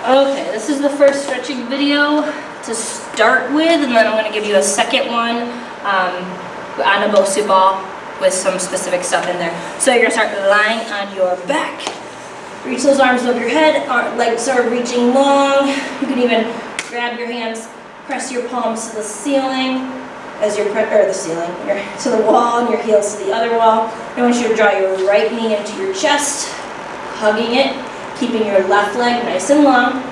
Okay, this is the first stretching video to start with, and then I'm going to give you a second one on a BOSU ball with some specific stuff in there. So you're going to start lying on your back. Reach those arms above your head, legs are reaching long. You can even grab your hands, press your palms to the ceiling, to the wall, and your heels to the other wall. I want you to draw your right knee into your chest, hugging it, keeping your left leg nice and long.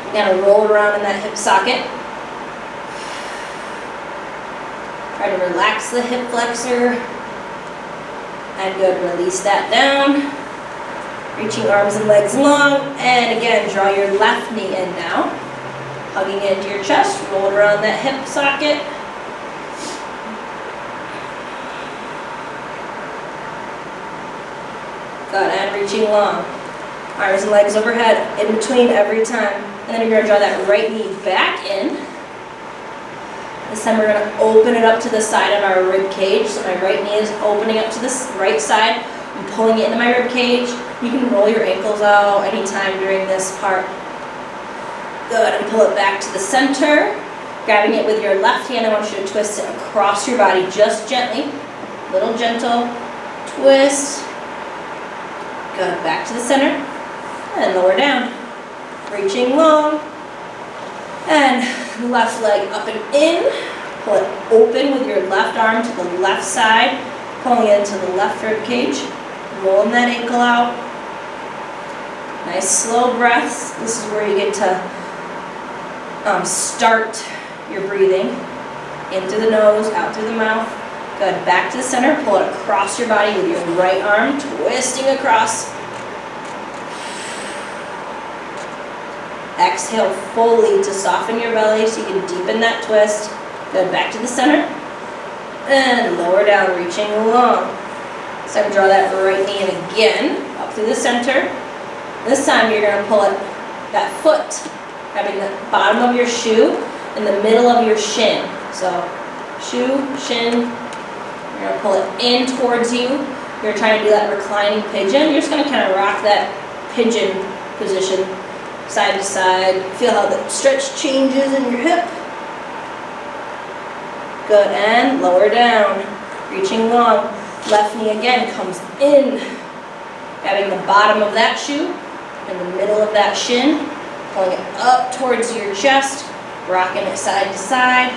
You're going to roll it around in that hip socket. Try to relax the hip flexor. And good, release that down. Reaching arms and legs long. And again, draw your left knee in now. Hugging it into your chest, roll it around that hip socket. Good, and reaching long. Arms and legs overhead, in between every time. And then you're going to draw that right knee back in. This time we're going to open it up to the side of our rib cage. So my right knee is opening up to the right side. I'm pulling it into my rib cage. You can roll your ankles out anytime during this part. Good, and pull it back to the center. Grabbing it with your left hand, I want you to twist it across your body just gently. Little gentle twist. Good, back to the center. And lower down. Reaching long. And left leg up and in. Pull it open with your left arm to the left side. Pulling it into the left rib cage. Rolling that ankle out. Nice slow breaths. This is where you get to start your breathing. In through the nose, out through the mouth. Good, back to the center. Pull it across your body with your right arm. Twisting across. Exhale fully to soften your belly so you can deepen that twist. Good, back to the center. And lower down, reaching long. So draw that right knee in again, up through the center. This time you're going to pull it, that foot, having the bottom of your shoe in the middle of your shin. So shoe, shin, you're going to pull it in towards you. You're trying to do that reclining pigeon. You're just going to kind of rock that pigeon position side to side. Feel how the stretch changes in your hip. Good, and lower down, reaching long. Left knee again comes in, grabbing the bottom of that shoe in the middle of that shin, pulling it up towards your chest, rocking it side to side.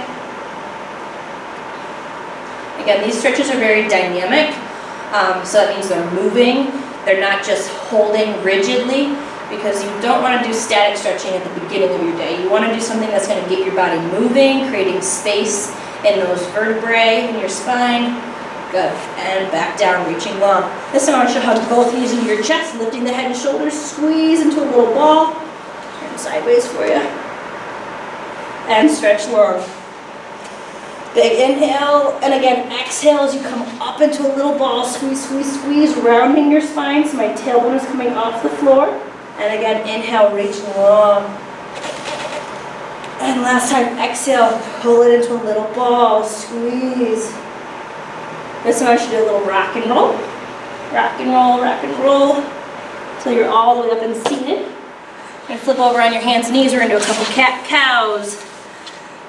Again, these stretches are very dynamic, so that means they're moving. They're not just holding rigidly, because you don't want to do static stretching at the beginning of your day. You want to do something that's going to get your body moving, creating space in those vertebrae in your spine. Good, and back down, reaching long. This time I want you to hug both knees into your chest, lifting the head and shoulders, squeeze into a little ball. Turn sideways for you. And stretch long. Big inhale, and again, exhale as you come up into a little ball. Squeeze, squeeze, squeeze, rounding your spine so my tailbone is coming off the floor. And again, inhale, reach long. And last time, exhale, pull it into a little ball, squeeze. This time I should do a little rock and roll. Rock and roll, rock and roll. Until you're all the way up and seated. You're going to flip over on your hands and knees. We're going to do a couple cat-cows.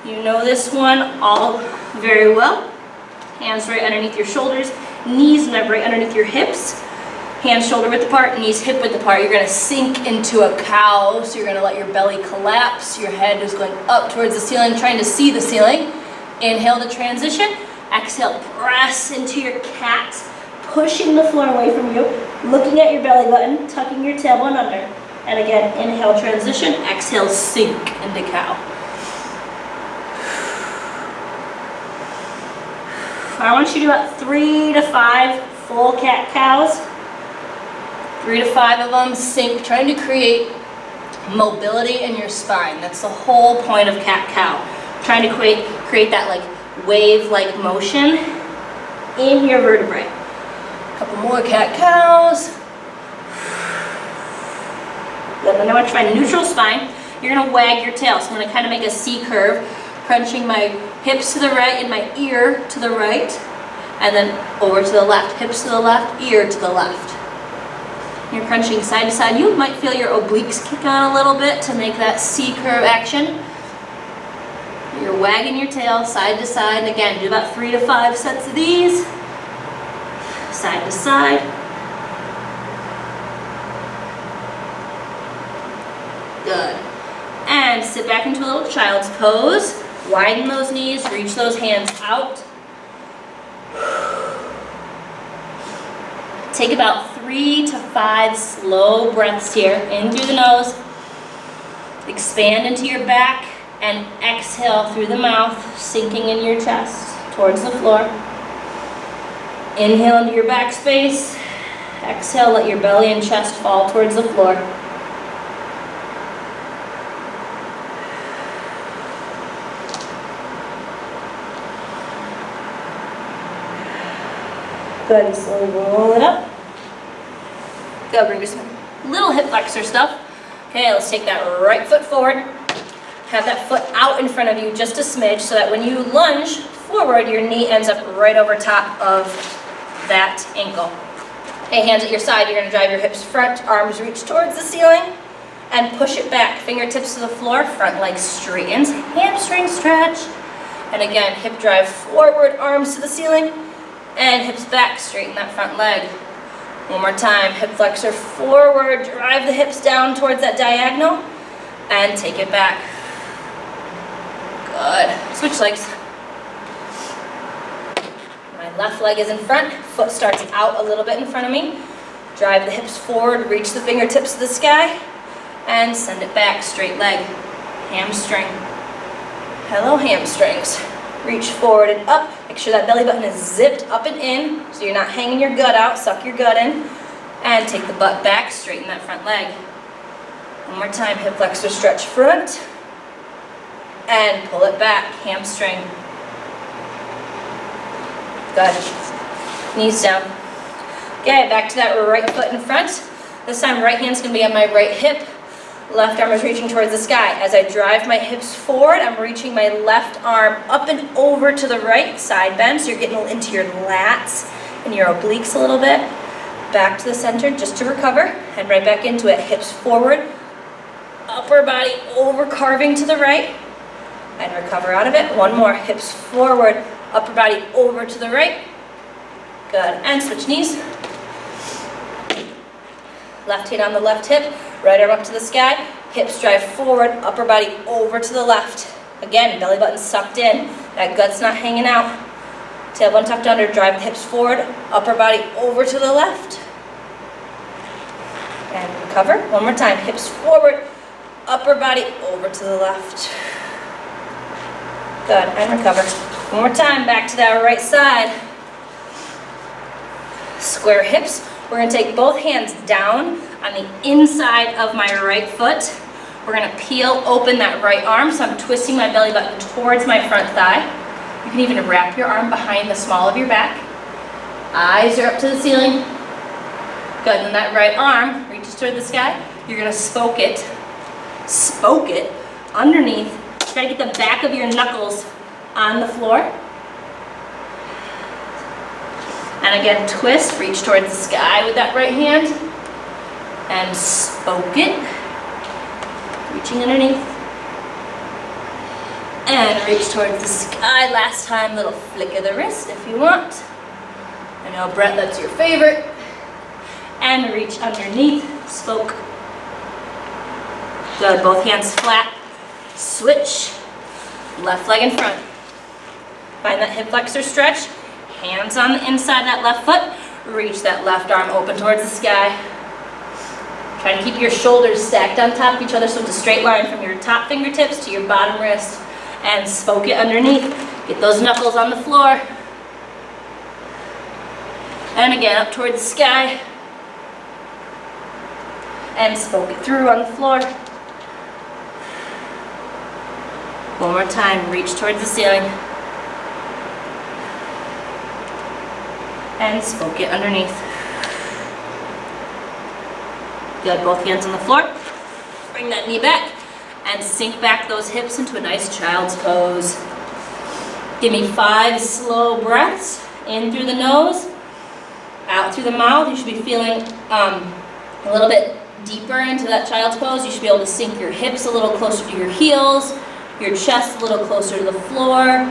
You know this one all very well. Hands right underneath your shoulders. Knees right underneath your hips. Hands shoulder width apart, knees hip width apart. You're going to sink into a cow, so you're going to let your belly collapse. Your head is going up towards the ceiling, trying to see the ceiling. Inhale to transition. Exhale, press into your cat, pushing the floor away from you, looking at your belly button, tucking your tailbone under. And again, inhale, transition. Exhale, sink into cow. I want you to do about 3 to 5 full cat-cows. 3 to 5 of them, sink, trying to create mobility in your spine. That's the whole point of cat-cow. Trying to create that like wave-like motion in your vertebrae. A couple more cat-cows. Then I want you to find neutral spine. You're going to wag your tail. So I'm going to kind of make a C curve, crunching my hips to the right and my ear to the right. And then over to the left. Hips to the left, ear to the left. You're crunching side to side. You might feel your obliques kick on a little bit to make that C-curve action. You're wagging your tail side to side. And again, do about 3 to 5 sets of these. Side to side. Good. And sit back into a little child's pose. Widen those knees, reach those hands out. Take about 3 to 5 slow breaths here, in through the nose. Expand into your back and exhale through the mouth, sinking in your chest towards the floor. Inhale into your back space. Exhale, let your belly and chest fall towards the floor. Good, and slowly roll it up. Good, bring just a little hip flexor stuff. Okay, let's take that right foot forward. Have that foot out in front of you just a smidge so that when you lunge forward, your knee ends up right over top of that ankle. Okay, hands at your side, you're gonna drive your hips front, arms reach towards the ceiling, and push it back. Fingertips to the floor, front leg straightens, hamstring stretch. And again, hip drive forward, arms to the ceiling, and hips back, straighten that front leg. One more time, hip flexor forward, drive the hips down towards that diagonal, and take it back. Good. Switch legs. My left leg is in front, foot starts out a little bit in front of me. Drive the hips forward, reach the fingertips to the sky, and send it back, straight leg. Hamstring. Hello, hamstrings. Reach forward and up. Make sure that belly button is zipped up and in, so you're not hanging your gut out. Suck your gut in. And take the butt back, straighten that front leg. One more time, hip flexor stretch front. And pull it back, hamstring. Good. Knees down. Okay, back to that right foot in front. This time, right hand's gonna be on my right hip. Left arm is reaching towards the sky. As I drive my hips forward, I'm reaching my left arm up and over to the right, side bend, so you're getting into your lats and your obliques a little bit. Back to the center just to recover, and right back into it. Hips forward, upper body over, carving to the right, and recover out of it. One more, hips forward, upper body over to the right. Good, and switch knees. Left hand on the left hip, right arm up to the sky, hips drive forward, upper body over to the left. Again, belly button sucked in, that gut's not hanging out. Tailbone tucked under, drive the hips forward, upper body over to the left. And recover, one more time, hips forward, upper body over to the left. Good, and recover. One more time, back to that right side. Square hips. We're going to take both hands down on the inside of my right foot. We're going to peel open that right arm, so I'm twisting my belly button towards my front thigh. You can even wrap your arm behind the small of your back. Eyes are up to the ceiling. Good, and then that right arm reaches toward the sky. You're going to spoke it underneath. Try to get the back of your knuckles on the floor. And again, twist, reach towards the sky with that right hand. And spoke it. Reaching underneath. And reach towards the sky. Last time, little flick of the wrist if you want. I know, Brett, that's your favorite. And reach underneath, spoke. Good, both hands flat. Switch. Left leg in front. Find that hip flexor stretch. Hands on the inside of that left foot. Reach that left arm open towards the sky. Try to keep your shoulders stacked on top of each other so it's a straight line from your top fingertips to your bottom wrist. And spoke it underneath. Get those knuckles on the floor. And again, up towards the sky. And spoke it through on the floor. One more time, reach towards the ceiling. And spoke it underneath. Good, both hands on the floor. Bring that knee back and sink back those hips into a nice child's pose. Give me 5 slow breaths. In through the nose, out through the mouth. You should be feeling A little bit deeper into that child's pose. You should be able to sink your hips a little closer to your heels, your chest a little closer to the floor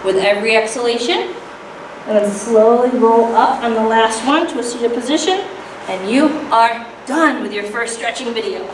with every exhalation. And then slowly roll up on the last one to a seated position. And you are done with your first stretching video.